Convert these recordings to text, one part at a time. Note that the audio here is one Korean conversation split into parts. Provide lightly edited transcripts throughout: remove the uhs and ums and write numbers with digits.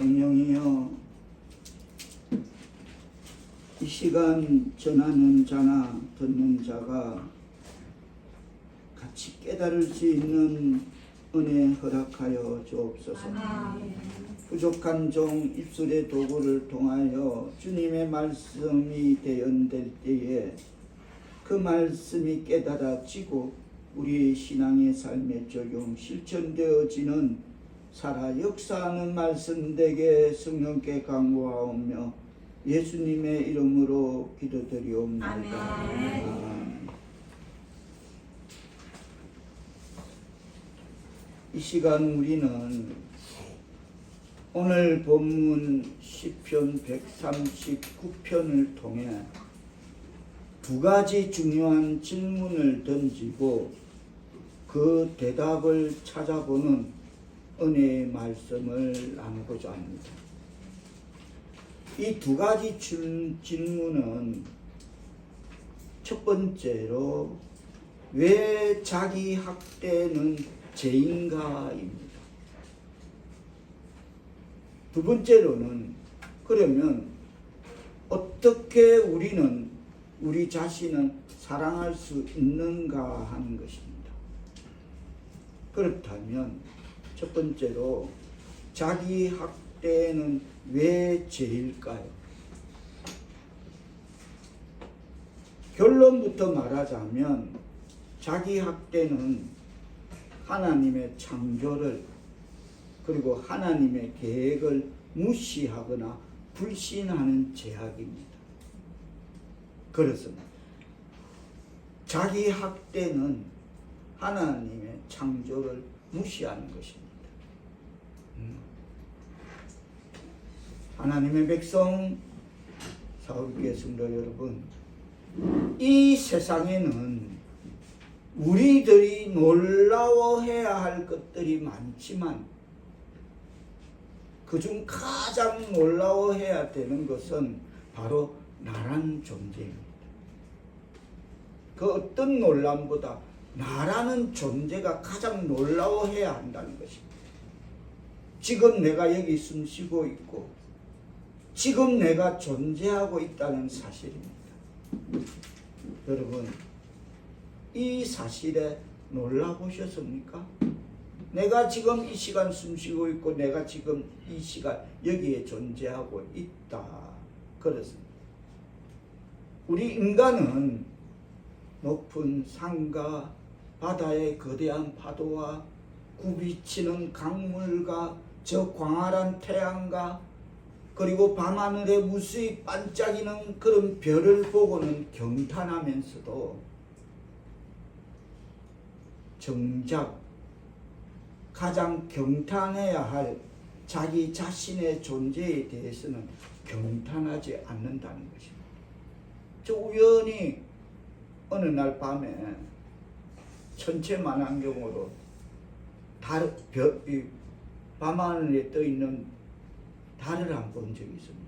성령이여, 이 시간 전하는 자나 듣는 자가 같이 깨달을 수 있는 은혜 허락하여 주옵소서. 부족한 종 입술의 도구를 통하여 주님의 말씀이 대언될 때에 그 말씀이 깨달아지고 우리 신앙의 삶에 적용 실천되어지는 살아 역사하는 말씀 되게 성령께 간구하오며 예수님의 이름으로 기도드리옵나이다. 아멘. 이 시간 우리는 오늘 본문 시편 139편을 통해 두 가지 중요한 질문을 던지고 그 대답을 찾아보는 은혜의 말씀을 나누고자 합니다. 이 두 가지 질문은 첫 번째로 왜 자기 학대는 죄인가입니다. 두 번째로는 그러면 어떻게 우리는 우리 자신을 사랑할 수 있는가 하는 것입니다. 그렇다면 첫 번째로 자기 학대는 왜 죄일까요? 결론부터 말하자면 자기 학대는 하나님의 창조를 그리고 하나님의 계획을 무시하거나 불신하는 죄악입니다. 그렇습니다. 자기 학대는 하나님의 창조를 무시하는 것입니다. 하나님의 백성 사울교회 성도 여러분, 이 세상에는 우리들이 놀라워해야 할 것들이 많지만 그중 가장 놀라워해야 되는 것은 바로 나라는 존재입니다. 그 어떤 놀람보다 나라는 존재가 가장 놀라워해야 한다는 것입니다. 지금 내가 여기 숨 쉬고 있고 지금 내가 존재하고 있다는 사실입니다. 여러분, 이 사실에 놀라보셨습니까? 내가 지금 이 시간 숨 쉬고 있고 내가 지금 이 시간 여기에 존재하고 있다. 그렇습니다. 우리 인간은 높은 산과 바다의 거대한 파도와 굽이치는 강물과 저 광활한 태양과 그리고 밤하늘에 무수히 반짝이는 그런 별을 보고는 경탄하면서도 정작 가장 경탄해야 할 자기 자신의 존재에 대해서는 경탄하지 않는다는 것입니다. 저 우연히 어느 날 밤에 천체만환경으로 밤하늘에 떠 있는 달을 안 본 적이 있습니다.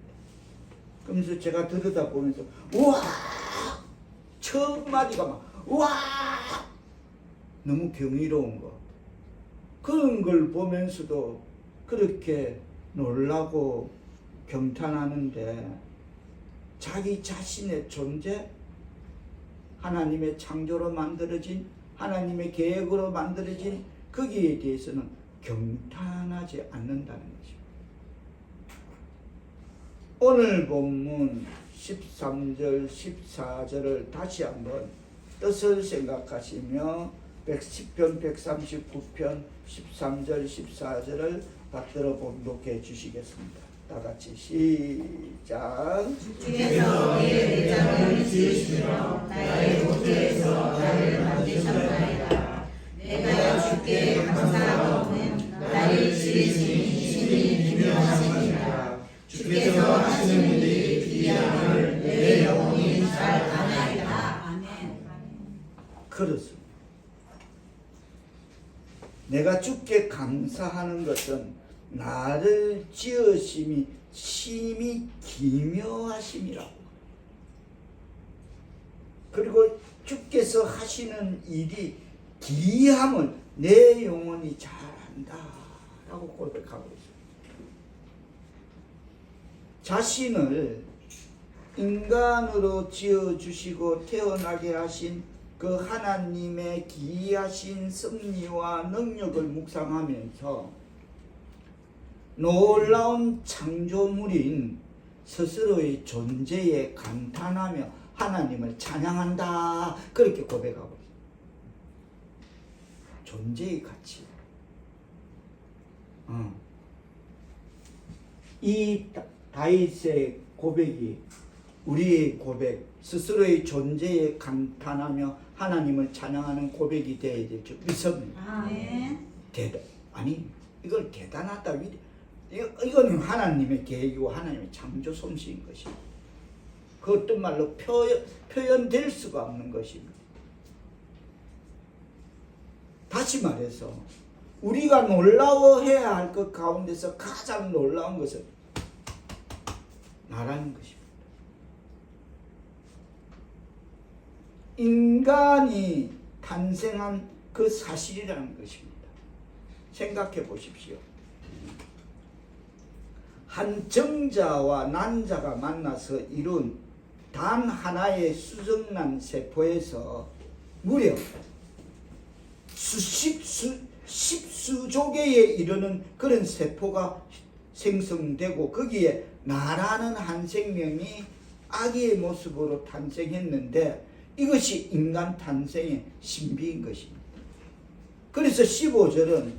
그러면서 제가 들여다보면서 우와! 첫 마디가 막 우와! 너무 경이로운 거. 그런 걸 보면서도 그렇게 놀라고 경탄하는데 자기 자신의 존재, 하나님의 창조로 만들어진 하나님의 계획으로 만들어진 거기에 대해서는 경탄하지 않는다는 것입니다. 오늘 본문 13절, 14절을 다시 한번 뜻을 생각하시며 110편, 139편, 13절, 14절을 받들어 봉독해 주시겠습니다. 다 같이 시작. 주께서 내 내장을 지으시며 나의 모태에서 나를 만드셨나이다. 내가 주께 감사하오는 나를 지으신 신이 기묘하시니라. 주께서 하시는 일이 기이함을 내 영혼이 잘 아나이다. 아멘. 그렇습니다. 내가 주께 감사하는 것은 나를 지으심이 심히 기묘하심이라고. 그리고 주께서 하시는 일이 기이함을 내 영혼이 잘 안다 라고 고백하고 있습니다. 자신을 인간으로 지어주시고 태어나게 하신 그 하나님의 기이하신 섭리와 능력을 묵상하면서 놀라운 창조물인 스스로의 존재에 감탄하며 하나님을 찬양한다. 그렇게 고백하고 있어요. 존재의 가치. 이 다윗의 고백이 우리의 고백, 스스로의 존재에 감탄하며 하나님을 찬양하는 고백이 되어야 되죠. 믿습니다. 아멘. 아니 이걸 대단하다. 이거는 하나님의 계획이고 하나님의 창조 솜씨인 것입니다. 그 어떤 말로 표현될 수가 없는 것입니다. 다시 말해서 우리가 놀라워해야 할 것 가운데서 가장 놀라운 것은 나라는 것입니다. 인간이 탄생한 그 사실이라는 것입니다. 생각해 보십시오. 한 정자와 난자가 만나서 이룬 단 하나의 수정란 세포에서 무려 십수조 개에 이르는 그런 세포가 생성되고 거기에 나라는 한 생명이 아기의 모습으로 탄생했는데 이것이 인간 탄생의 신비인 것입니다. 그래서 15절은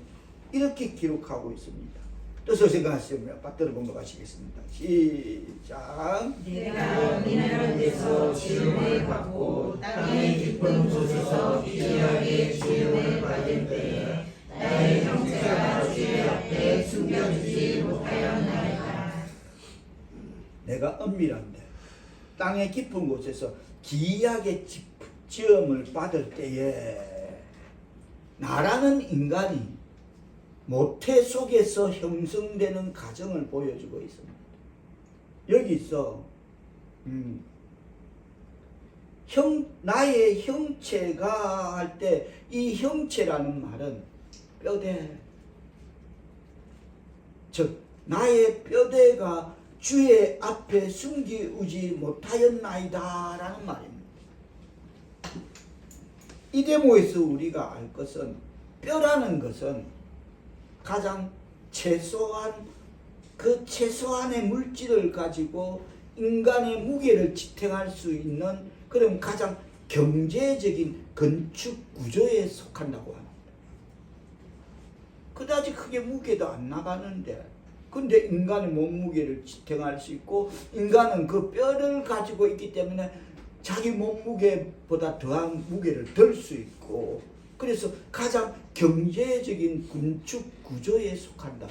이렇게 기록하고 있습니다. 뜻을 생각하시면 빠뜨려 본거하시겠습니다. 시작. 내가 미나는 데서 지음을 받고 땅의 깊은 곳에서 기이하게 지음을 받을 때에 나의 형체가 주의 앞에 숨겨지지 못하였나이다. 내가 은밀한데 땅의 깊은 곳에서 기이하게 지음을 받을 때에 나라는 인간이 모태 속에서 형성되는 과정을 보여주고 있습니다. 여기서 나의 형체가 할 때 이 형체라는 말은 뼈대, 즉 나의 뼈대가 주의 앞에 숨기우지 못하였나이다 라는 말입니다. 이 대목에서 우리가 알 것은 뼈라는 것은 가장 최소한 그 최소한의 물질을 가지고 인간의 무게를 지탱할 수 있는 그런 가장 경제적인 건축 구조에 속한다고 합니다. 그다지 크게 무게도 안 나가는데 근데 인간의 몸무게를 지탱할 수 있고 인간은 그 뼈를 가지고 있기 때문에 자기 몸무게보다 더한 무게를 들 수 있고 그래서 가장 경제적인 건축 구조에 속한다.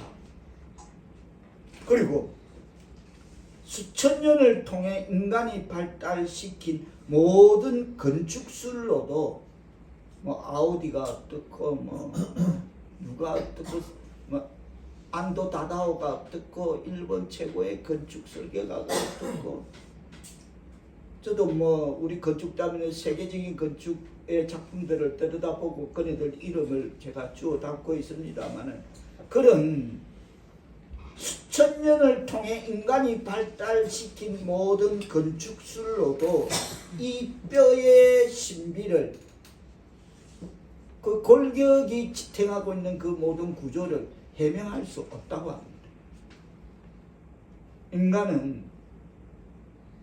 그리고 수천 년을 통해 인간이 발달시킨 모든 건축술로도 뭐 아우디가 어떻고 누가 어떻고 안도 다다오가 어떻고 일본 최고의 건축 설계가가 어떻고 저도 우리 건축자면은 세계적인 건축의 작품들을 들여다보고 그네들 이름을 제가 주워 담고 있습니다만은 그런 수천 년을 통해 인간이 발달시킨 모든 건축술로도 이 뼈의 신비를 그 골격이 지탱하고 있는 그 모든 구조를 해명할 수 없다고 합니다. 인간은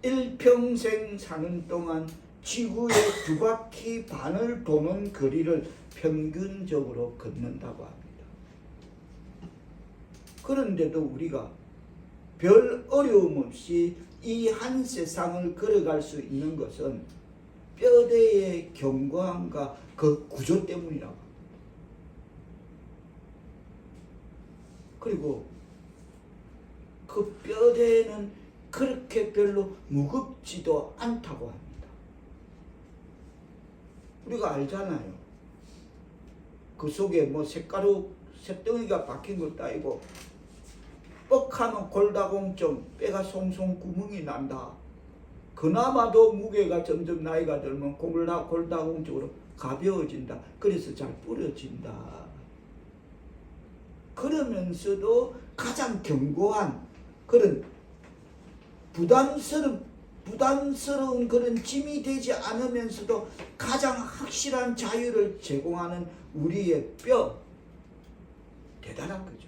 일평생 사는 동안 지구의 2바퀴 반을 도는 거리를 평균적으로 걷는다고 합니다. 그런데도 우리가 별 어려움 없이 이 한 세상을 걸어갈 수 있는 것은 뼈대의 견고함과 그 구조 때문이라고 합니다. 그리고 그 뼈대는 그렇게 별로 무겁지도 않다고 합니다. 우리가 알잖아요. 그 속에 색가루 쇳덩이가 박힌 것도 아니고 뻑하면 골다공증, 뼈가 송송 구멍이 난다. 그나마도 무게가 점점 나이가 들면 골다공증으로 가벼워진다. 그래서 잘 부러진다. 그러면서도 가장 견고한 그런 부담스러운 그런 짐이 되지 않으면서도 가장 확실한 자유를 제공하는 우리의 뼈. 대단한 거죠.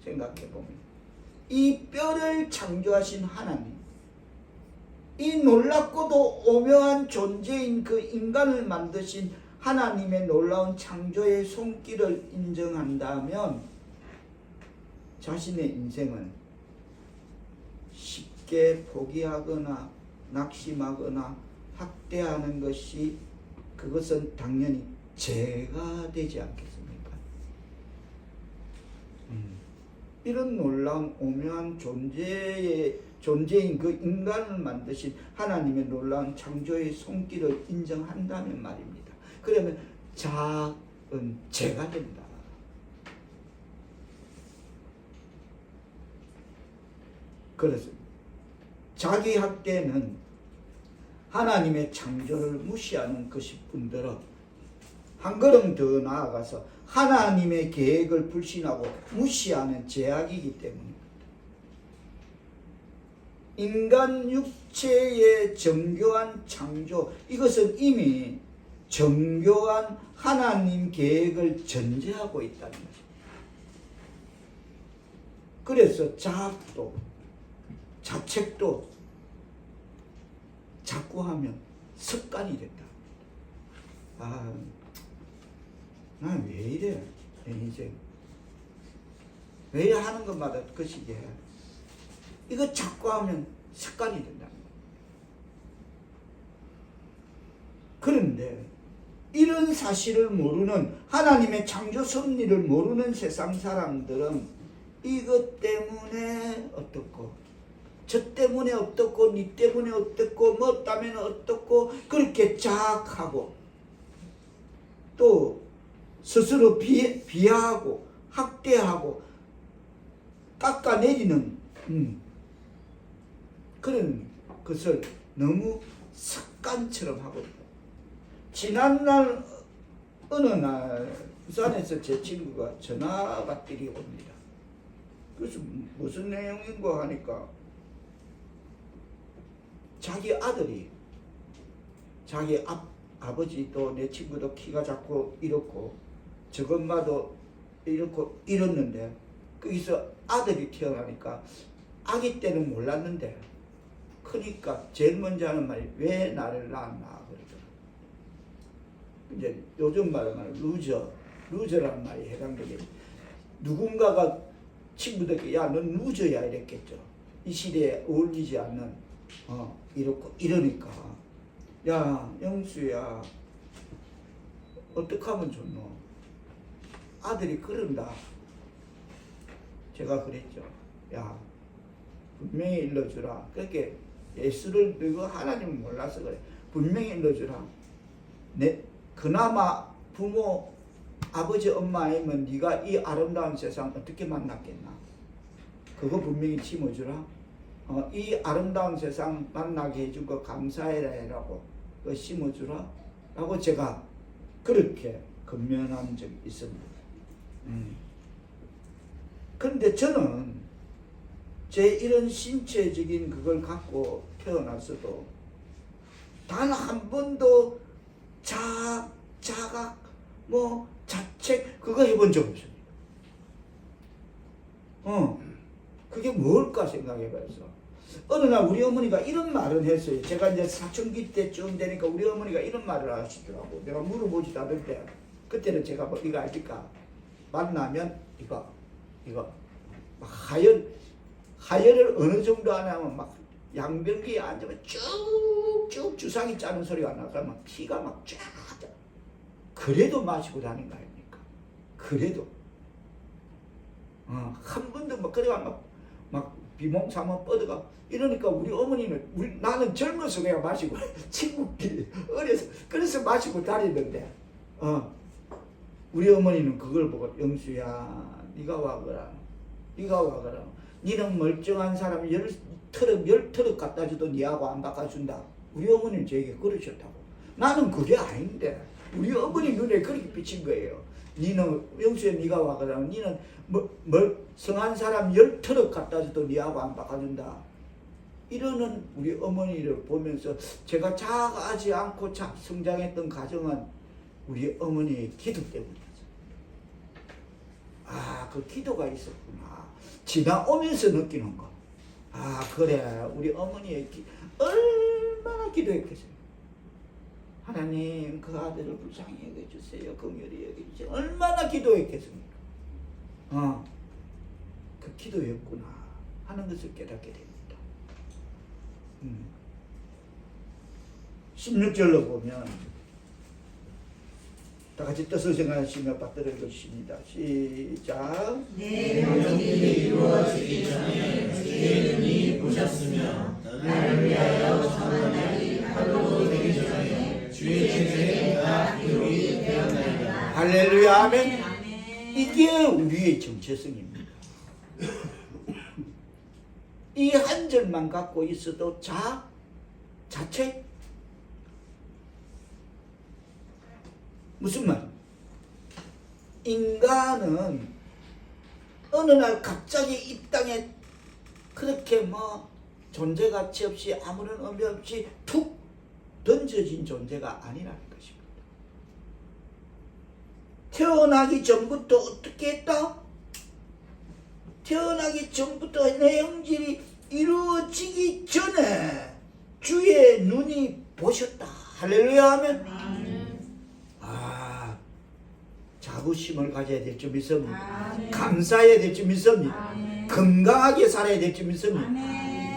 생각해 보면. 이 뼈를 창조하신 하나님, 이 놀랍고도 오묘한 존재인 그 인간을 만드신 하나님의 놀라운 창조의 손길을 인정한다면 자신의 인생을 쉽게 포기하거나 낙심하거나 학대하는 것이 그것은 당연히 죄가 되지 않겠습니까? 이런 놀라운 오묘한 존재인 그 인간을 만드신 하나님의 놀라운 창조의 손길을 인정한다면 말입니다. 그러면 자은 죄가 된다. 그렇습니다. 자기 학대는 하나님의 창조를 무시하는 것일 뿐더러 한 걸음 더 나아가서 하나님의 계획을 불신하고 무시하는 죄악이기 때문입니다. 인간 육체의 정교한 창조, 이것은 이미 정교한 하나님 계획을 전제하고 있다는 것입니다. 그래서 자학도 자책도 자꾸 하면 습관이 된다. 아, 난 왜 이래? 내 인생. 왜 이래 하는 것마다 그시게. 이거 자꾸 하면 습관이 된다. 그런데 이런 사실을 모르는 하나님의 창조 섭리를 모르는 세상 사람들은 이것 때문에 어떻고 저 때문에 어떻고 니 때문에 어떻고 뭐 때문에 어떻고 그렇게 자학하고 또 스스로 비하하고 학대하고 깎아내리는 그런 것을 너무 습관처럼 하고 있다. 지난날 어느 날 부산에서 제 친구가 전화가 옵니다. 그래서 무슨 내용인고 하니까 자기 아들이 자기 아버지도 내 친구도 키가 작고 이렇고 저것마도 이렇고 이랬는데 거기서 아들이 태어나니까 아기 때는 몰랐는데 크니까 제일 먼저 하는 말이 왜 나를 낳았나 그러더라. 이제 요즘 말하면 루저라는 말이 해당되겠지. 누군가가 친구들께 야 넌 루저야 이랬겠죠. 이 시대에 어울리지 않는 이렇고 이러니까 야 영수야 어떻게 하면 좋노? 아들이 그런다. 제가 그랬죠. 야 분명히 일러주라. 그렇게 예수를 너가 하나님을 몰라서 그래. 분명히 일러주라. 그나마 부모 아버지 엄마 아니면 네가 이 아름다운 세상 어떻게 만났겠나. 그거 분명히 심어주라. 이 아름다운 세상 만나게 해준 거 감사해라라고 그거 심어주라 라고 제가 그렇게 건면한 적이 있습니다. 그런데 저는 제 이런 신체적인 그걸 갖고 태어났어도 단 한 번도 자각 뭐 자책 그거 해본 적 없습니다. 그게 뭘까 생각해봐서 어느 날 우리 어머니가 이런 말을 했어요. 제가 이제 사춘기 때쯤 되니까 우리 어머니가 이런 말을 하시더라고. 내가 물어보지도 않을 그때는 제가 뭐 이거 알니까 만나면 이거 막 하혈을 어느 정도 하냐면 막 양변기에 앉으면 쭉쭉 주사기 짜는 소리가 나서 막 피가 막 쫙. 그래도 마시고 다닌 거 아닙니까? 그래도 한 번도 막 그래 막 비몽사몽 뻗어가 이러니까 우리 어머니는 나는 젊어서 내가 마시고 친구끼리 어려서 그래서 마시고 다니던데 우리 어머니는 그걸 보고 영수야 네가 와거라 니는 멀쩡한 사람 10트럭 갖다 줘도 니하고 안 바꿔준다. 우리 어머니는 저에게 그러셨다고. 나는 그게 아닌데 우리 어머니 눈에 그렇게 비친 거예요. 니는 영수야 니가 와거라. 니는 성한 사람 10트럭 갖다 줘도 니하고 안 바꿔준다. 이러는 우리 어머니를 보면서 제가 자가지 않고 성장했던 가정은 우리 어머니의 기도 때문이었어요. 아, 그 기도가 있었구나. 지나오면서 느끼는 거. 아, 그래. 우리 어머니의 얼마나 기도했겠어요. 하나님, 그 아들을 불쌍히 여겨주세요. 긍휼히 여겨주세요. 얼마나 기도했겠습니까? 그 기도였구나 하는 것을 깨닫게 됩니다. 16절로 보면 다 같이 뜻을 생각하시며 받들어 읽으십니다. 시작. 내 명령이 이루어지기 전에 주의 눈이 보셨으며 나를 위하여 정한 날이 하루도 되기 전에 주의 전쟁에가 기록이 되었나이다. 할렐루야. 아멘. 이게 우리의 정체성입니다. 이 한 절만 갖고 있어도 자책? 무슨 말? 인간은 어느 날 갑자기 이 땅에 그렇게 존재 가치 없이 아무런 의미 없이 툭 던져진 존재가 아니라는 것입니다. 태어나기 전부터 어떻게 했다? 태어나기 전부터 내 형질이 이루어지기 전에 주의 눈이 보셨다. 할렐루야 하면 자부심을 가져야 될 줄 믿습니다. 감사해야 될 줄 믿습니다. 건강하게 살아야 될 줄 믿습니다.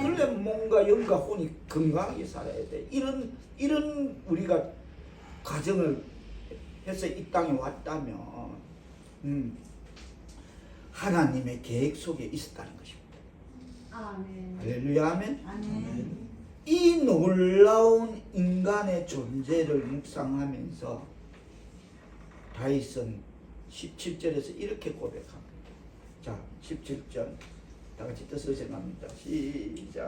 그러려 몸과 영과 혼이 건강하게 살아야 돼. 이런 우리가 과정을 해서 이 땅에 왔다면 하나님의 계획 속에 있었다는 것입니다. 할렐루야 아멘. 이 놀라운 인간의 존재를 묵상하면서 다윗은 17절에서 이렇게 고백합니다. 자, 17절 다 같이 뜻을 생각합니다. 시작.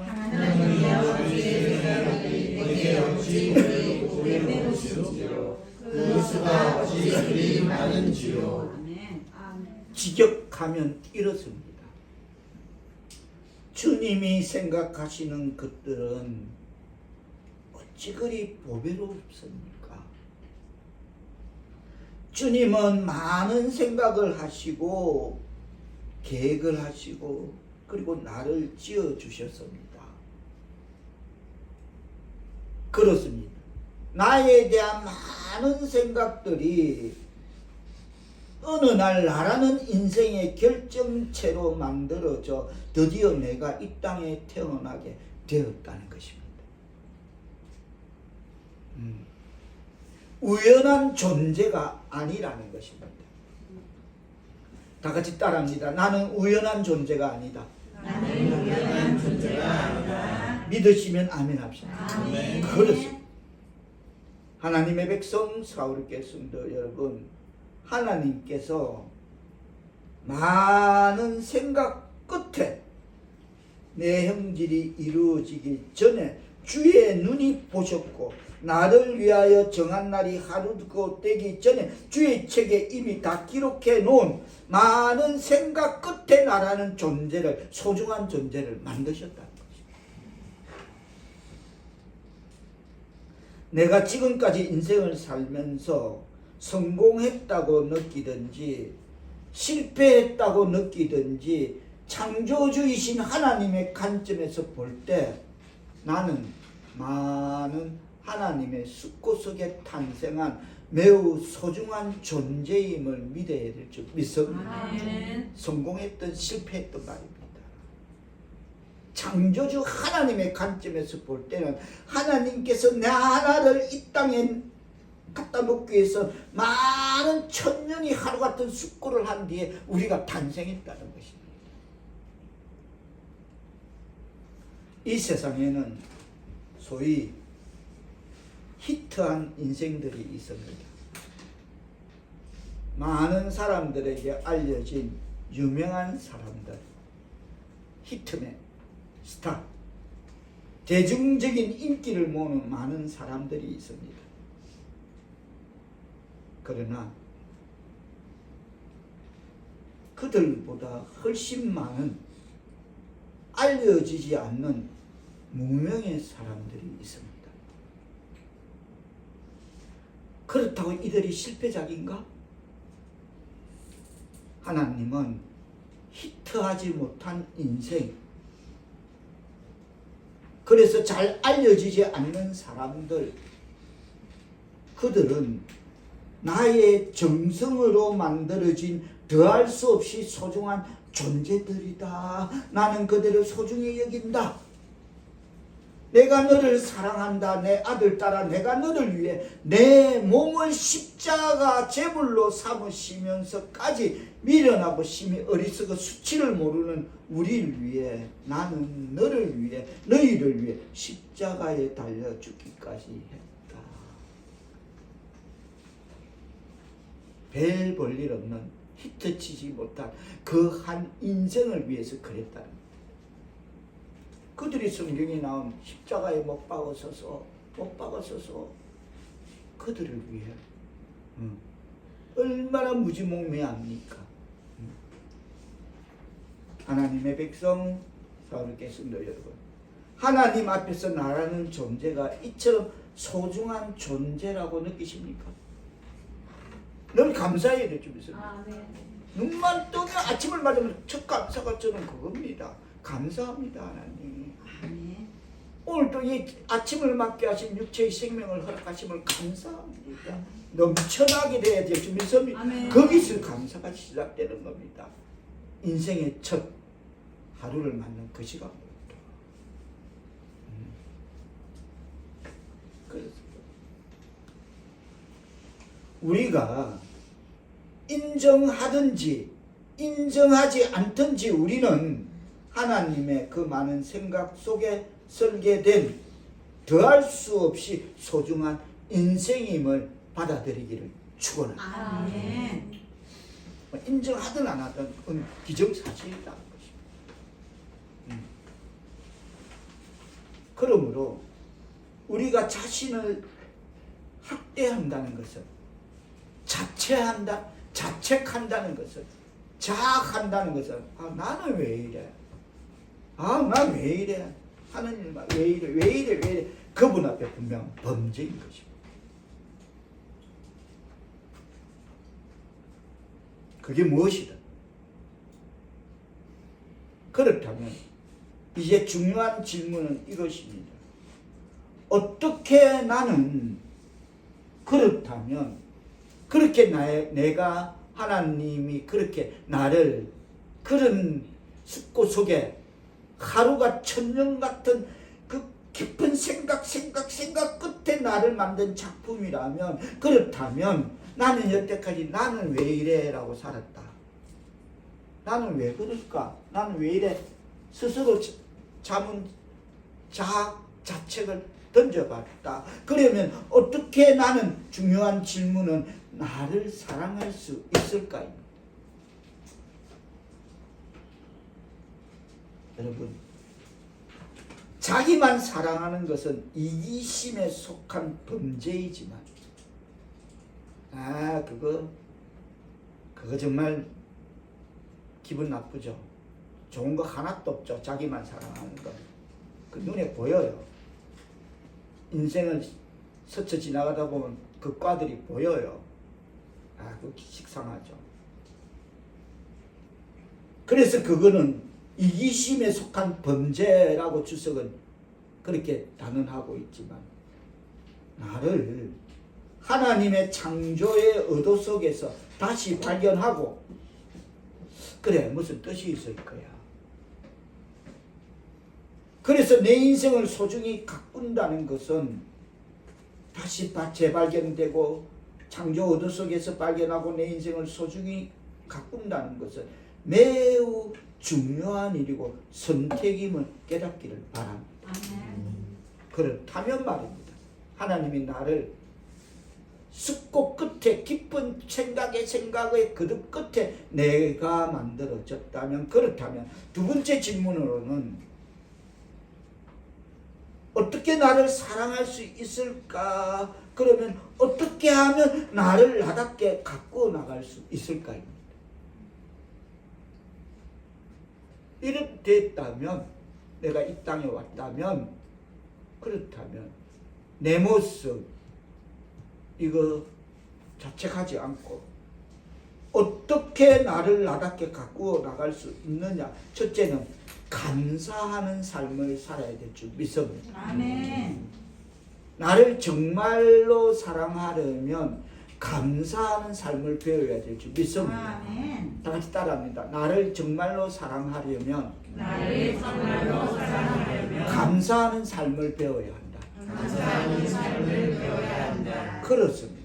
하나님이여 주의 생각이 내게 어찌 그리 고배로우시오. 그 수가 어찌 그리 많은지요. 직역하면 이렇습니다. 주님이 생각하시는 것들은 어찌 그리 보배롭습니까? 주님은 많은 생각을 하시고 계획을 하시고 그리고 나를 지어 주셨습니다. 그렇습니다. 나에 대한 많은 생각들이 어느 날 나라는 인생의 결정체로 만들어져 드디어 내가 이 땅에 태어나게 되었다는 것입니다. 우연한 존재가 아니라는 것입니다. 다 같이 따라합니다. 나는 우연한 존재가 아니다. 나는 우연한 존재가 아니다. 믿으시면 아멘 합시다. 아멘. 그렇습니다. 하나님의 백성 사울의 성도 여러분, 하나님께서 많은 생각 끝에 내 형질이 이루어지기 전에 주의 눈이 보셨고 나를 위하여 정한 날이 하루도 되기 전에 주의 책에 이미 다 기록해 놓은 많은 생각 끝에 나라는 존재를, 소중한 존재를 만드셨다는 것입니다. 내가 지금까지 인생을 살면서 성공했다고 느끼든지 실패했다고 느끼든지 창조주이신 하나님의 관점에서 볼 때 나는 많은 하나님의 숙고 속에 탄생한 매우 소중한 존재임을 믿어야 될 줄 믿습니다. 성공했든 실패했든 말입니다. 창조주 하나님의 관점에서 볼 때는 하나님께서 나를 이 땅에 갖다 놓기 위해서 많은 천년이 하루 같은 숙고를 한 뒤에 우리가 탄생했다는 것입니다. 이 세상에는 소위 히트한 인생들이 있습니다. 많은 사람들에게 알려진 유명한 사람들, 히트맨, 스타, 대중적인 인기를 모으는 많은 사람들이 있습니다. 그러나 그들보다 훨씬 많은 알려지지 않는 무명의 사람들이 있습니다. 그렇다고 이들이 실패작인가? 하나님은 히트하지 못한 인생, 그래서 잘 알려지지 않는 사람들, 그들은 나의 정성으로 만들어진 더할 수 없이 소중한 존재들이다. 나는 그들을 소중히 여긴다. 내가 너를 사랑한다. 내 아들, 딸아, 내가 너를 위해 내 몸을 십자가 제물로 삼으시면서까지 미련하고 심히 어리석어 수치를 모르는 우리를 위해, 나는 너를 위해, 너희를 위해 십자가에 달려 죽기까지 했다. 별 볼 일 없는, 히트치지 못한 그 한 인생을 위해서 그랬다는 거예요. 그들이 성경에 나온 십자가에 못 박아서서 그들을 위해 얼마나 무지몽매합니까? 하나님의 백성, 사랑하는 성도 여러분, 하나님 앞에서 나라는 존재가 이처럼 소중한 존재라고 느끼십니까? 늘 감사해야 될 줄 믿습니다. 눈만 뜨면 아침을 맞으면 첫 감사가 저는 그겁니다. 감사합니다, 하나님. 오늘도 이 아침을 맞게 하신 육체의 생명을 허락하심을 감사합니다. 넘쳐나게 돼야 될 줄 믿습니다. 거기서 감사가 시작되는 겁니다. 인생의 첫 하루를 맞는 그 시간부터. 그래서 우리가 인정하든지 인정하지 않든지 우리는 하나님의 그 많은 생각 속에 설계된 더할 수 없이 소중한 인생임을 받아들이기를 축원합니다. 아멘. 인정하든 안 하든 그건 기정사실이라는 것입니다. 그러므로 우리가 자신을 학대한다는 것은, 자책한다는 것은, 자학한다는 것은, 나는 왜 이래? 난 왜 이래? 하느님 왜 이래? 그분 앞에 분명 범죄인 것입니다. 그게 무엇이든. 그렇다면 이제 중요한 질문은 이것입니다. 어떻게 나는, 그렇다면 그렇게 내가, 하나님이 그렇게 나를 그런 습고 속에 하루가 천년 같은 그 깊은 생각 끝에 나를 만든 작품이라면, 그렇다면 나는 여태까지 나는 왜 이래? 라고 살았다. 나는 왜 그럴까? 나는 왜 이래? 스스로 자책을 던져봤다. 그러면 어떻게 나는, 중요한 질문은 나를 사랑할 수 있을까요? 여러분, 자기만 사랑하는 것은 이기심에 속한 범죄이지만, 그거 정말 기분 나쁘죠. 좋은 거 하나도 없죠. 자기만 사랑하는 거. 그 눈에 보여요. 인생을 스쳐 지나가다 보면 그 과들이 보여요. 그거 식상하죠. 그래서 그거는 이기심에 속한 범죄라고 주석은 그렇게 단언하고 있지만, 나를 하나님의 창조의 의도 속에서 다시 발견하고, 그래, 무슨 뜻이 있을 거야. 그래서 내 인생을 소중히 가꾼다는 것은, 다시 재발견되고 창조 의도 속에서 발견하고 내 인생을 소중히 가꾼다는 것은 매우 중요한 일이고 선택임을 깨닫기를 바랍니다. 그렇다면 말입니다. 하나님이 나를 습고 끝에, 깊은 생각의 그득 끝에 내가 만들어졌다면, 그렇다면 두 번째 질문으로는 어떻게 나를 사랑할 수 있을까? 그러면 어떻게 하면 나를 나답게 가꾸어 나갈 수 있을까요? 이렇게 됐다면, 내가 이 땅에 왔다면 그렇다면 내 모습 이거 자책하지 않고 어떻게 나를 나답게 가꾸어 나갈 수 있느냐. 첫째는 감사하는 삶을 살아야 될 줄 믿습니다. 아멘. 나를 정말로 사랑하려면 감사하는 삶을 배워야 될 줄 믿습니다. 아멘. 다 같이 따라합니다. 나를 정말로 사랑하려면 나를 정말로 사랑하려면 감사하는 삶을 배워야 한다. 감사하는 삶을 배워야 한다. 그렇습니다.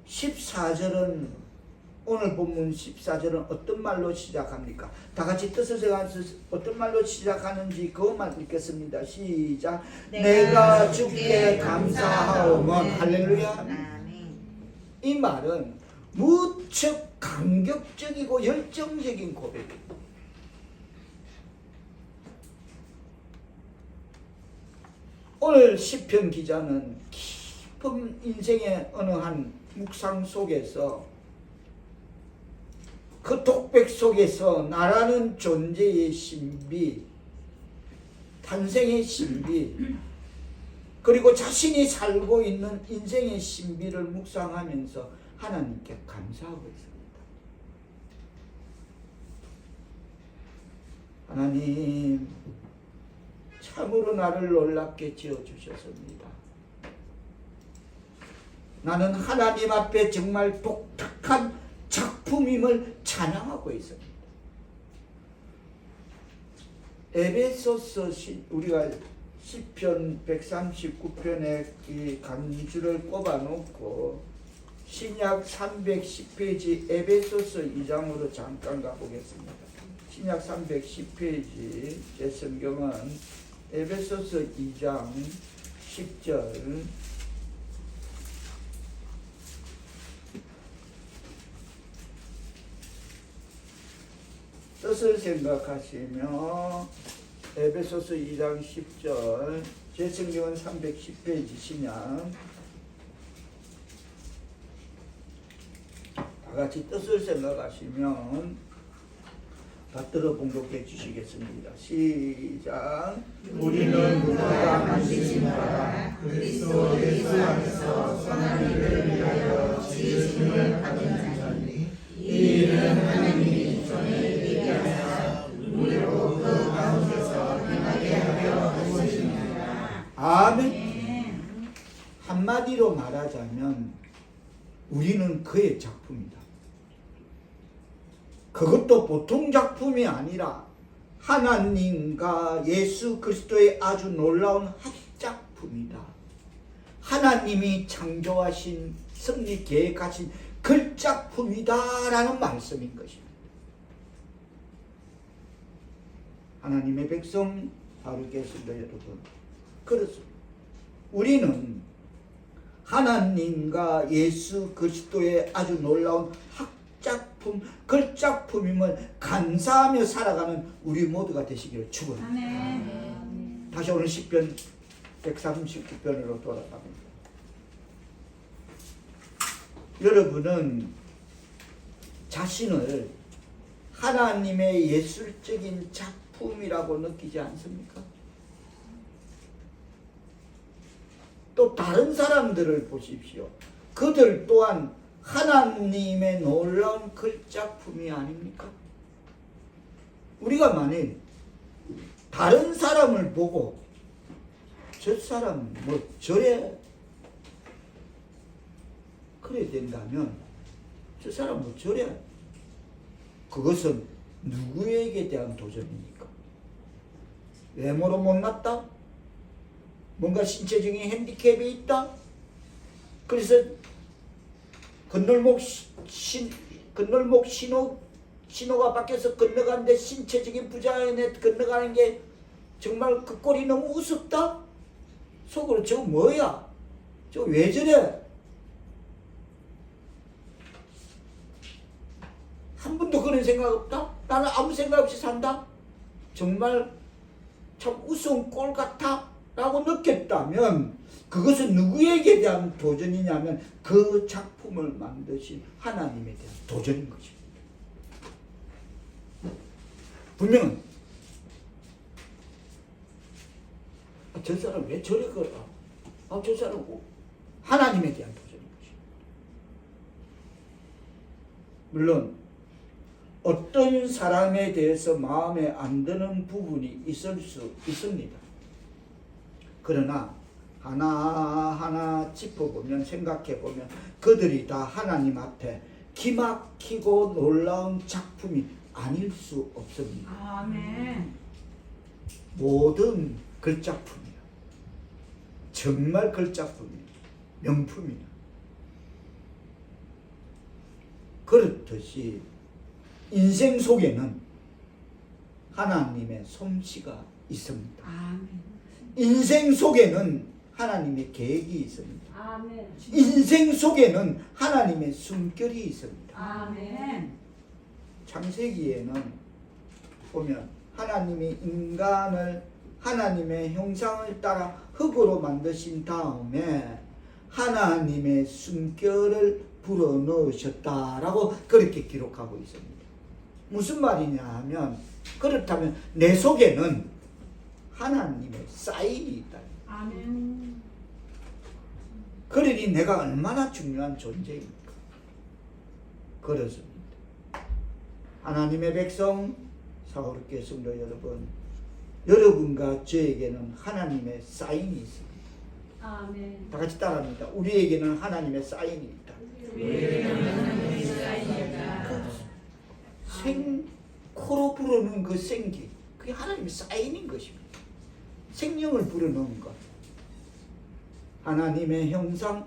14절은 오늘 본문 14절은 어떤 말로 시작합니까? 다 같이 뜻을 세워서 어떤 말로 시작하는지 그것만 읽겠습니다. 시작. 내가 주께 감사하오면 할렐루야. 아멘. 이 말은 무척 감격적이고 열정적인 고백입니다. 오늘 시편 기자는 깊은 인생의 어느 한 묵상 속에서 그 독백 속에서 나라는 존재의 신비, 탄생의 신비, 그리고 자신이 살고 있는 인생의 신비를 묵상하면서 하나님께 감사하고 있습니다. 하나님, 참으로 나를 놀랍게 지어주셨습니다. 나는 하나님 앞에 정말 독특한 작품임을 찬양하고 있습니다. 에베소서 우리가 시편 139편의 이 간주를 꼽아놓고 신약 310페이지 에베소서 2장으로 잠깐 가보겠습니다. 신약 310페이지 제 성경은 에베소서 2장 10절 뜻을 생각하시며 에베소서 2장 10절 제 성경은 310페이지 신약 다같이 뜻을 생각하시면 받들어 봉독해 주시겠습니다. 시작. 우리는 누구나 만드신 바라 그리스도 예수 안에서 선한 일을 위하여 지으심을 받은 자니 이 일은 하나님이 전에 예비하사 우리로 그 가운데서 행하게 하려 하셨습니다. 아멘. 한마디로 말하자면 우리는 그의 작품이다. 그것도 보통 작품이 아니라 하나님과 예수 그리스도의 아주 놀라운 합작품이다. 하나님이 창조하신 승리 계획하신 글작품이다라는 말씀인 것입니다. 하나님의 백성 바르게 했습니다, 여러분. 그렇습니다. 우리는 하나님과 예수 그리스도의 아주 놀라운 작품, 글작품임을 감사하며 살아가는 우리 모두가 되시기를 축원합니다. 아멘. 다시 오늘 시편 139편으로 돌아갑니다. 여러분은 자신을 하나님의 예술적인 작품이라고 느끼지 않습니까? 또 다른 사람들을 보십시오. 그들 또한 하나님의 놀라운 글작품이 아닙니까? 우리가 만일 다른 사람을 보고 저 사람 뭐 저래 그래 된다면 저 사람 뭐 저래 그것은 누구에게 대한 도전입니까? 외모로 못났다? 뭔가 신체적인 핸디캡이 있다? 그래서 건널목 신호가 바뀌어서 건너가는데 신체적인 부자연에 건너가는 게 정말 그 꼴이 너무 우습다? 속으로 저거 뭐야? 저거 왜 저래? 한 번도 그런 생각 없다? 나는 아무 생각 없이 산다? 정말 참 우스운 꼴 같아? 라고 느꼈다면 그것은 누구에게 대한 도전이냐면 그 작품을 만드신 하나님에 대한 도전인 것입니다. 분명은 저 사람 왜 저래 걸어? 저 사람 하나님에 대한 도전인 것입니다. 물론 어떤 사람에 대해서 마음에 안 드는 부분이 있을 수 있습니다. 그러나 하나하나 짚어보면, 생각해보면 그들이 다 하나님 앞에 기막히고 놀라운 작품이 아닐 수 없습니다. 아멘. 모든 글작품이야. 정말 글작품이야. 명품이야. 그렇듯이 인생 속에는 하나님의 솜씨가 있습니다. 아멘. 인생 속에는 하나님의 계획이 있습니다. 아멘. 인생 속에는 하나님의 숨결이 있습니다. 아멘. 창세기에는 보면 하나님이 인간을 하나님의 형상을 따라 흙으로 만드신 다음에 하나님의 숨결을 불어넣으셨다라고 그렇게 기록하고 있습니다. 무슨 말이냐 하면, 그렇다면 내 속에는 하나님의 사인이 있다. 아멘. 그러니 내가 얼마나 중요한 존재입니까? 그렇습니다. 하나님의 백성, 사랑하는 성도 여러분, 여러분과 저에게는 하나님의 사인이 있습니다. 아멘. 다 같이 따라합니다. 우리에게는 하나님의 사인이 있다. 코로 부르는 그 생기, 그게 하나님의 사인인 것입니다. 생명을 불어넣은 것. 하나님의 형상,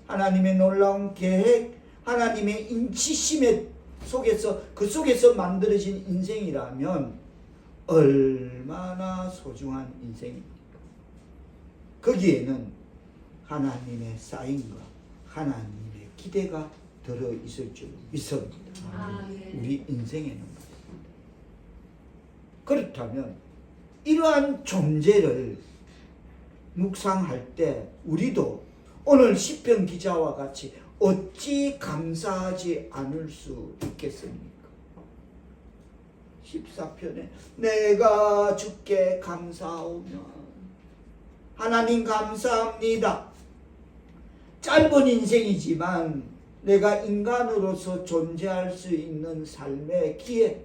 하나님의 놀라운 계획, 하나님의 인치심의 속에서, 그 속에서 만들어진 인생이라면 얼마나 소중한 인생입니까? 거기에는 하나님의 사인과 하나님의 기대가 들어있을 줄 믿습니다. 아멘. 우리 인생에는 말입니다. 그렇다면 이러한 존재를 묵상할 때 우리도 오늘 시편 기자와 같이 어찌 감사하지 않을 수 있겠습니까? 14편에 내가 주께 감사하오며, 하나님 감사합니다. 짧은 인생이지만 내가 인간으로서 존재할 수 있는 삶의 기회,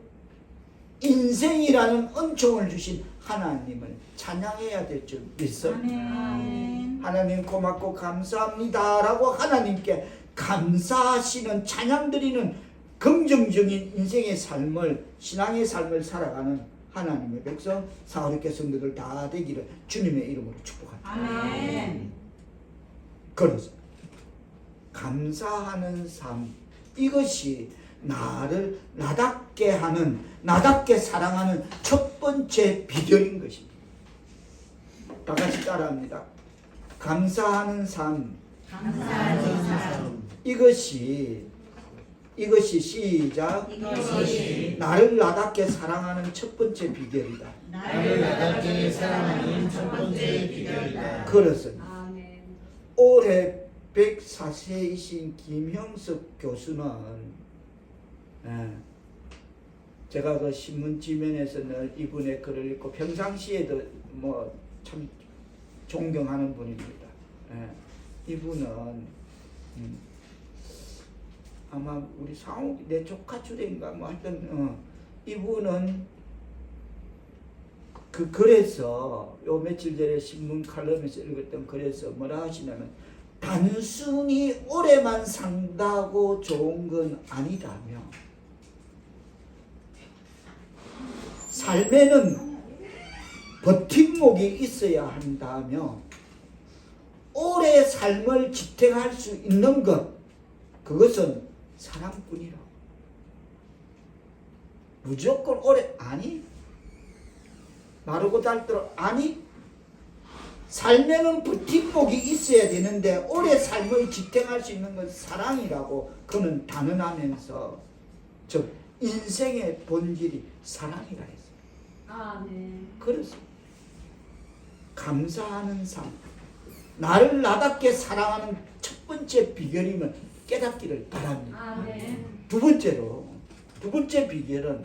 인생이라는 은총을 주신 하나님을 찬양해야 될 줄 믿습니다. 아멘. 하나님 고맙고 감사합니다 라고 하나님께 감사하시는, 찬양 드리는 긍정적인 인생의 삶을, 신앙의 삶을 살아가는 하나님의 백성, 사랑하는 성도들 다 되기를 주님의 이름으로 축복합니다. 아멘. 그래서 감사하는 삶, 이것이 나를 나답게 하는, 나답게 사랑하는 첫 번째 비결인 것입니다. 다 같이 따라합니다. 감사하는 삶. 감사하는 삶. 이것이 시작. 이것이 나를 나답게 사랑하는 첫 번째 비결이다. 나를 나답게 사랑하는 첫 번째 비결이다. 그렇습니다. 아멘. 올해 104세이신 김형석 교수는, 제가 그 신문지면에서 늘 이분의 글을 읽고 평상시에도 뭐 참 존경하는 분입니다. 이분은 아마 우리 상욱이 내 조카 주례인가 뭐 하여튼 이분은 그 글에서 요 며칠 전에 신문 칼럼에서 읽었던 글에서 뭐라 하시냐면, 단순히 오래만 산다고 좋은 건 아니다며, 삶에는 버팀목이 있어야 한다며, 오래 삶을 지탱할 수 있는 것, 그것은 사랑뿐이라고. 무조건 오래, 아니, 마르고 닳도록, 아니, 삶에는 버팀목이 있어야 되는데 오래 삶을 지탱할 수 있는 건 사랑이라고 그는 단언하면서, 즉 인생의 본질이 사랑이라 했어요. 아멘. 그렇습니다. 감사하는 삶, 나를 나답게 사랑하는 첫 번째 비결이면 깨닫기를 바랍니다. 아멘. 두 번째 비결은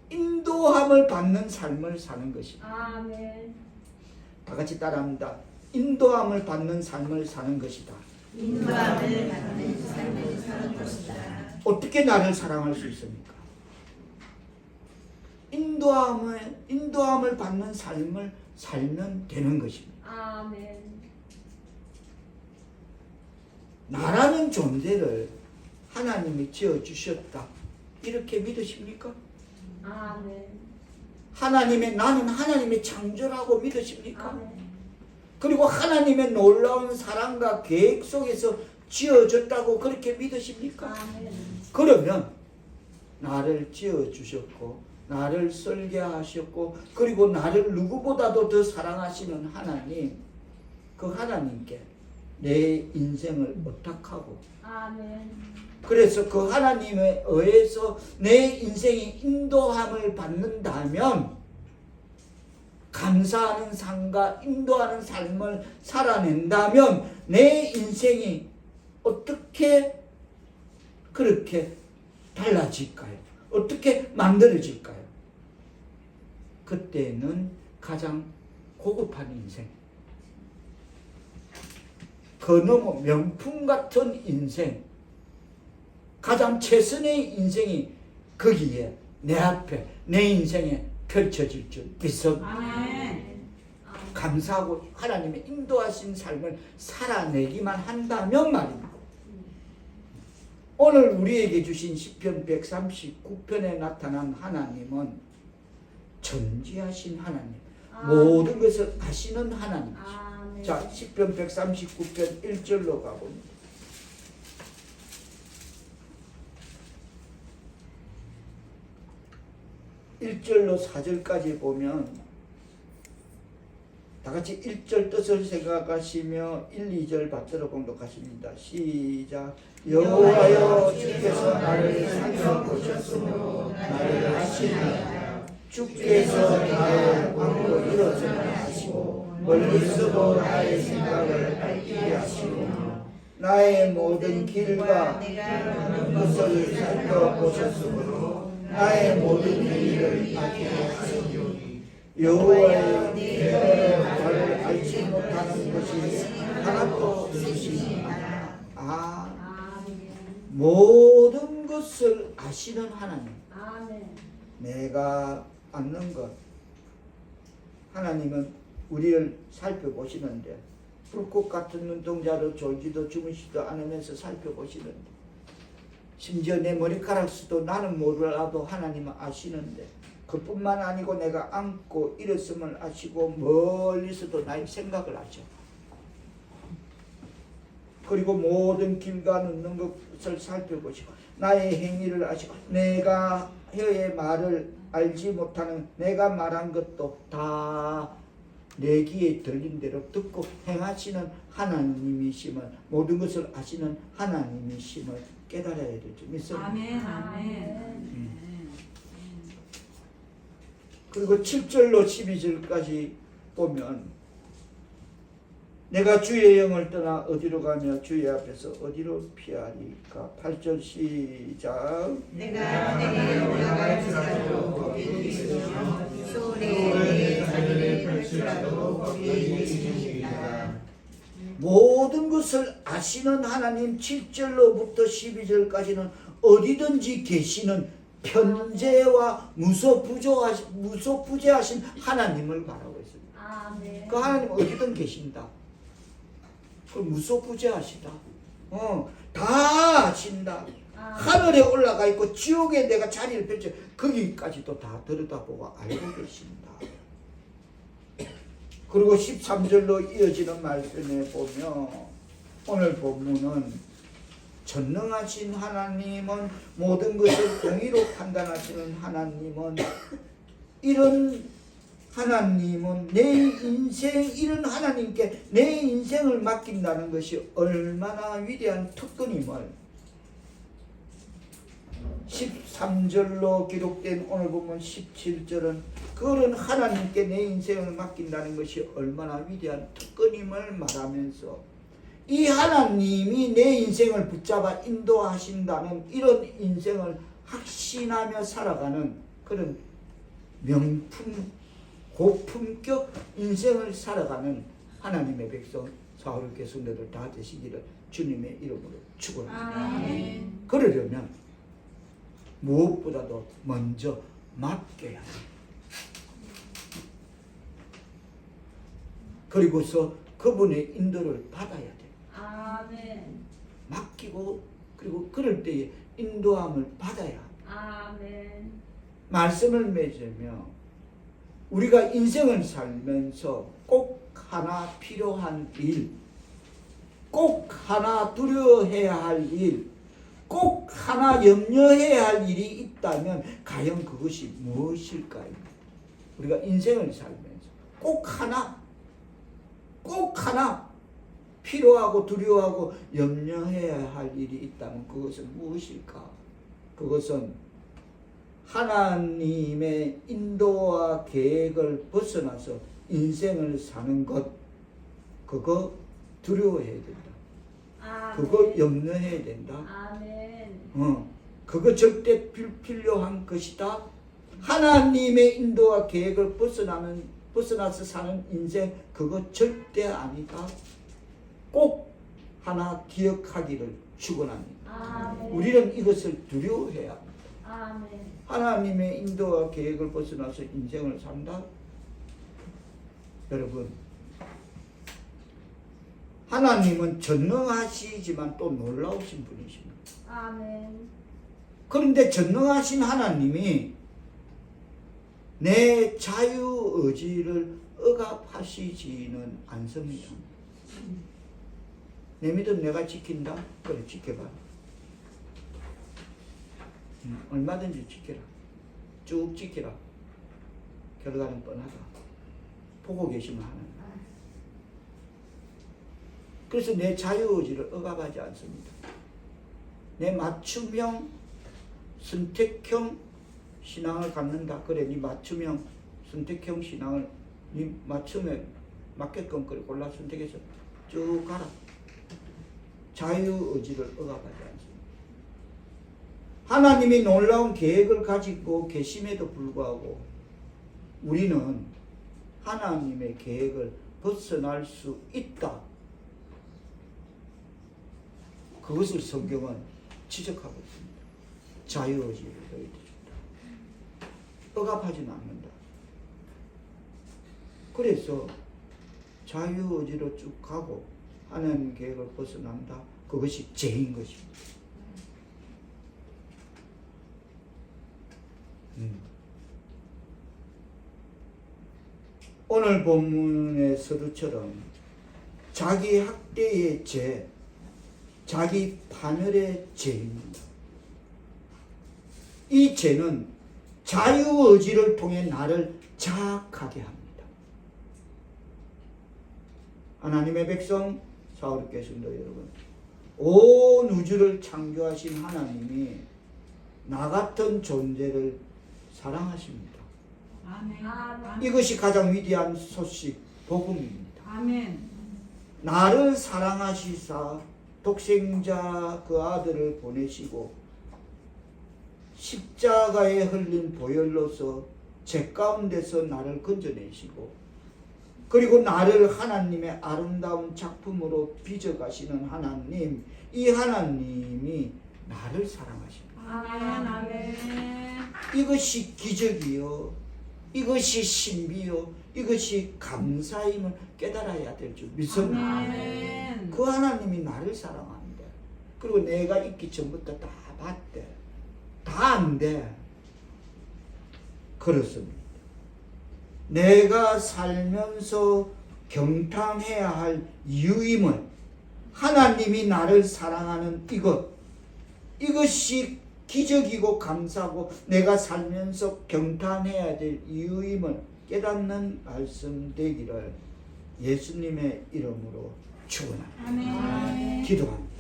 인도함을 받는 삶을 사는 것입니다. 아멘. 다 같이 따라합니다. 인도함을 받는 삶을 사는 것이다. 인도함을 받는 삶을 사는 것이다. 어떻게 나를 사랑할 수 있습니까? 인도함을 받는 삶을 살면 되는 것입니다. 아멘. 나라는 존재를 하나님이 지어주셨다. 이렇게 믿으십니까? 아멘. 나는 하나님의 창조라고 믿으십니까? 아멘. 그리고 하나님의 놀라운 사랑과 계획 속에서 지어졌다고 그렇게 믿으십니까? 아멘. 그러면 나를 지어주셨고 나를 설계하셨고 그리고 나를 누구보다도 더 사랑하시는 하나님, 그 하나님께 내 인생을 의탁하고 아멘. 그래서 그 하나님에 의해서 내 인생이 인도함을 받는다면 감사하는 삶과 인도하는 삶을 살아낸다면 내 인생이 어떻게 그렇게 달라질까요? 어떻게 만들어질까요? 그때는 가장 고급한 인생, 그 너무 명품 같은 인생, 가장 최선의 인생이 거기에 내 앞에 내 인생에 펼쳐질 줄 믿습니다. 아멘. 감사하고 하나님의 인도하신 삶을 살아내기만 한다면 말입니다. 오늘 우리에게 주신 시편 139편에 나타난 하나님은 전지하신 하나님, 모든 것을 아시는 하나님이십니다. 아멘. 자, 시편 139편 1절로 가봅니다. 1절로 4절까지 보면 다 같이 1절 뜻을 생각하시며 1, 2절 받들어 봉독하십니다. 시작. 여호와여 주께서 나를 살펴보셨으므로 나를 아시나이다. 주께서 나를 광으로 일어서게 하시고 멀리서도 나의 생각을 알게 하시고 나의 모든 길과 내가 걷는 것을 살펴보셨으므로 나의 모든 일을 알게 하시니 여호와여 내가 나를 알지 못하는 것이 하나도 없으시니라. 아멘. 모든 것을 아시는 하나님, 아멘. 내가 않는 것, 하나님은 우리를 살펴보시는데 불꽃 같은 눈동자로 졸지도 주무시도 않으면서 살펴보시는데 심지어 내 머리카락 수도 나는 몰라도 하나님은 아시는데 그뿐만 아니고 내가 안고 일었음을 아시고 멀리서도 나의 생각을 아셔. 그리고 모든 길과 눕는 것을 살펴보시고 나의 행위를 아시고 내가 혀의 말을 알지 못하는 내가 말한 것도 다 내 귀에 들린 대로 듣고 행하시는 하나님이심을, 모든 것을 아시는 하나님이심을 깨달아야 되죠. 믿습니다. 아멘. 아멘. 그리고 7절로 12절까지 보면 내가 주의 영을 떠나 어디로 가며 주의 앞에서 어디로 피하리까. 8절 시작. 내가 내게 올라갈지라도 거기 있으며 소리의 자리를 펼치라도 거기 있으리이다. 모든 것을 아시는 하나님, 7절로부터 12절까지는 어디든지 계시는 편재와 무소부재하신 하나님을 말하고 있습니다. 아멘. 그 하나님 어디든 계신다. 그 무소부재하시다. 다 아신다. 하늘에 올라가 있고 지옥에 내가 자리를 펼쳐 거기까지도 다 들여다보고 알고 계신다. 그리고 13절로 이어지는 말씀에 보면 오늘 본문은 전능하신 하나님은 모든 것을 공의로 판단하시는 하나님은 이런 하나님은 내 인생, 이런 하나님께 내 인생을 맡긴다는 것이 얼마나 위대한 특권임을 13절로 기록된 오늘 보면 17절은 그런 하나님께 내 인생을 맡긴다는 것이 얼마나 위대한 특권임을 말하면서 이 하나님이 내 인생을 붙잡아 인도하신다는 이런 인생을 확신하며 살아가는 그런 명품 고품격 인생을 살아가는 하나님의 백성 사울교회 성도들 다 되시기를 주님의 이름으로 축원합니다. 아멘. 그러려면 무엇보다도 먼저 맡겨야 돼. 그리고서 그분의 인도를 받아야 돼. 아멘. 맡기고 그리고 그럴 때에 인도함을 받아야 합니다. 아멘. 말씀을 맺으며 우리가 인생을 살면서 꼭 하나 필요한 일, 꼭 하나 두려워해야 할 일, 꼭 하나 염려해야 할 일이 있다면 과연 그것이 무엇일까요? 우리가 인생을 살면서 꼭 하나 필요하고 두려워하고 염려해야 할 일이 있다면 그것은 무엇일까? 그것은 하나님의 인도와 계획을 벗어나서 인생을 사는 것, 그거 두려워해야 된다. 아멘. 그거 염려해야 된다. 아멘. 그거 절대 필요한 것이다. 하나님의 인도와 계획을 벗어나서 사는 인생, 그거 절대 아니다. 꼭 하나 기억하기를 축원합니다. 아멘. 우리는 이것을 두려워해야 합니다. 아멘. 하나님의 인도와 계획을 벗어나서 인생을 산다. 여러분, 하나님은 전능하시지만 또 놀라우신 분이십니다. 아멘. 그런데 전능하신 하나님이 내 자유의지를 억압하시지는 않습니다. 내 믿음 내가 지킨다? 그래, 지켜봐. 얼마든지 지켜라. 쭉 지켜라. 결과는 뻔하다. 보고 계시면 하는 거야. 그래서 내 자유의지를 억압하지 않습니다. 내 맞춤형, 선택형 신앙을 갖는다. 그래, 네 맞춤형, 선택형 신앙을 네 맞춤에 맞게끔 골라 선택해서 쭉 가라. 자유의지를 억압하지 않습니다. 하나님이 놀라운 계획을 가지고 계심에도 불구하고 우리는 하나님의 계획을 벗어날 수 있다. 그것을 성경은 지적하고 있습니다. 자유의지를 너희들이 준다. 억압하지는 않는다. 그래서 자유의지로 쭉 가고 하나님 계획을 벗어난다. 그것이 죄인 것입니다. 오늘 본문의 서두처럼 자기 학대의 죄, 자기 파멸의 죄입니다. 이 죄는 자유의지를 통해 나를 자학하게 합니다. 하나님의 백성, 사울교회 성도 여러분, 온 우주를 창조하신 하나님이 나 같은 존재를 사랑하십니다. 아멘. 이것이 가장 위대한 소식, 복음입니다. 아멘. 나를 사랑하시사 독생자 그 아들을 보내시고 십자가에 흘린 보혈로서 죄 가운데서 나를 건져내시고 그리고 나를 하나님의 아름다운 작품으로 빚어가시는 하나님, 이 하나님이 나를 사랑하십니다. 아멘. 아멘. 이것이 기적이요, 이것이 신비요, 이것이 감사임을 깨달아야 될 줄 믿습니다. 아멘. 그 하나님이 나를 사랑한대. 그리고 내가 있기 전부터 다 봤대. 다 안돼. 그렇습니다. 내가 살면서 경탄해야 할 이유임을, 하나님이 나를 사랑하는 이것이 기적이고 감사고 내가 살면서 경탄해야 될 이유임을 깨닫는 말씀 되기를 예수님의 이름으로 축원합니다. 아멘. 기도합니다.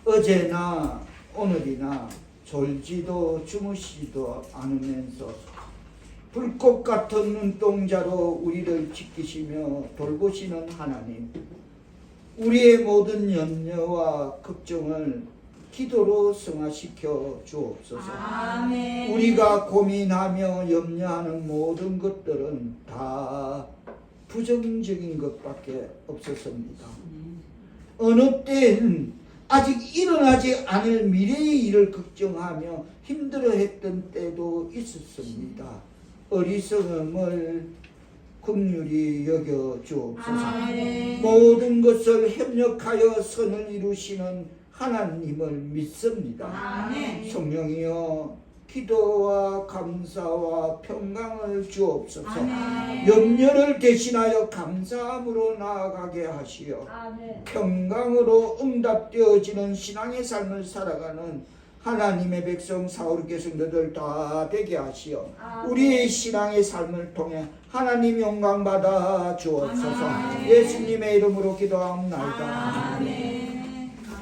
어제나 오늘이나 졸지도 주무시지도 않으면서 불꽃 같은 눈동자로 우리를 지키시며 돌보시는 하나님, 우리의 모든 염려와 걱정을 기도로 승화시켜 주옵소서. 아멘. 우리가 고민하며 염려하는 모든 것들은 다 부정적인 것밖에 없었습니다. 어느 때는 아직 일어나지 않을 미래의 일을 걱정하며 힘들어했던 때도 있었습니다. 어리석음을 긍휼히 여겨 주옵소서. 아멘. 모든 것을 협력하여 선을 이루시는 하나님을 믿습니다. 아멘. 성령이여 기도와 감사와 평강을 주옵소서. 아멘. 염려를 대신하여 감사함으로 나아가게 하시어 아멘. 평강으로 응답되어지는 신앙의 삶을 살아가는 하나님의 백성 사울의 성도들 다 되게 하시어 아멘. 우리의 신앙의 삶을 통해 하나님 영광 받아 주옵소서. 아멘. 예수님의 이름으로 기도하옵나이다. 아멘.